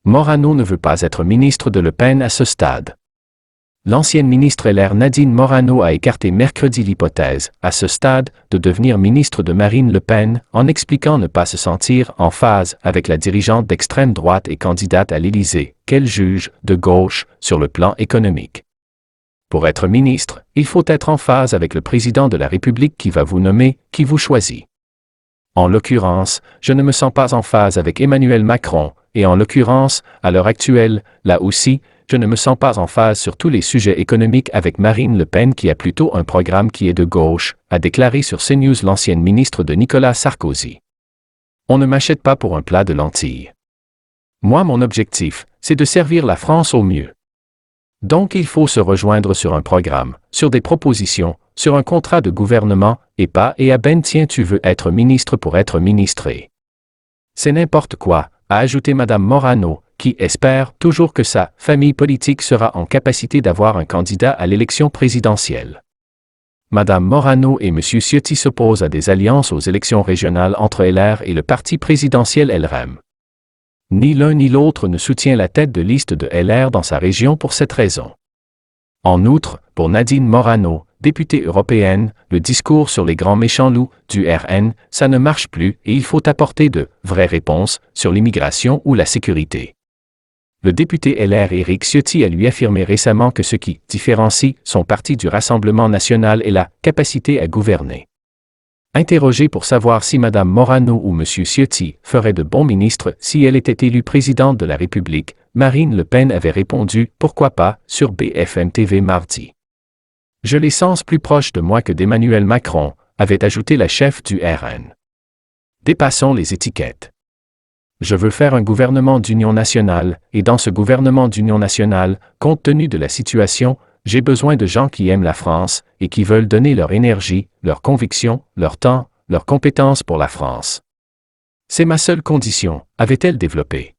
Morano ne veut pas être ministre de Le Pen à ce stade. L'ancienne ministre LR Nadine Morano a écarté mercredi l'hypothèse, à ce stade, de devenir ministre de Marine Le Pen, en expliquant ne pas se sentir en phase avec la dirigeante d'extrême droite et candidate à l'Élysée, qu'elle juge de gauche sur le plan économique. Pour être ministre, il faut être en phase avec le président de la République qui va vous nommer, qui vous choisit. En l'occurrence, je ne me sens pas en phase avec Emmanuel Macron, et en l'occurrence, à l'heure actuelle, là aussi, je ne me sens pas en phase sur tous les sujets économiques avec Marine Le Pen qui a plutôt un programme qui est de gauche, a déclaré sur CNews l'ancienne ministre de Nicolas Sarkozy. On ne m'achète pas pour un plat de lentilles. Moi, mon objectif, c'est de servir la France au mieux. Donc il faut se rejoindre sur un programme, sur des propositions, sur un contrat de gouvernement, et pas « et à ben tiens tu veux être ministre pour être ministré ». C'est n'importe quoi, a ajouté Madame Morano, qui espère toujours que sa famille politique sera en capacité d'avoir un candidat à l'élection présidentielle. Madame Morano et Monsieur Ciotti s'opposent à des alliances aux élections régionales entre LR et le parti présidentiel LREM. Ni l'un ni l'autre ne soutient la tête de liste de LR dans sa région pour cette raison. En outre, pour Nadine Morano, députée européenne, le discours sur les grands méchants loups du RN, ça ne marche plus et il faut apporter de vraies réponses sur l'immigration ou la sécurité. Le député LR Éric Ciotti a lui affirmé récemment que ce qui différencie son parti du Rassemblement national est la capacité à gouverner. Interrogée pour savoir si Mme Morano ou M. Ciotti feraient de bons ministres si elle était élue présidente de la République, Marine Le Pen avait répondu « Pourquoi pas » sur BFM TV mardi. « Je les sens plus proches de moi que d'Emmanuel Macron », avait ajouté la chef du RN. Dépassons les étiquettes. Je veux faire un gouvernement d'union nationale, et dans ce gouvernement d'union nationale, compte tenu de la situation, j'ai besoin de gens qui aiment la France et qui veulent donner leur énergie, leur conviction, leur temps, leurs compétences pour la France. C'est ma seule condition, avait-elle développé.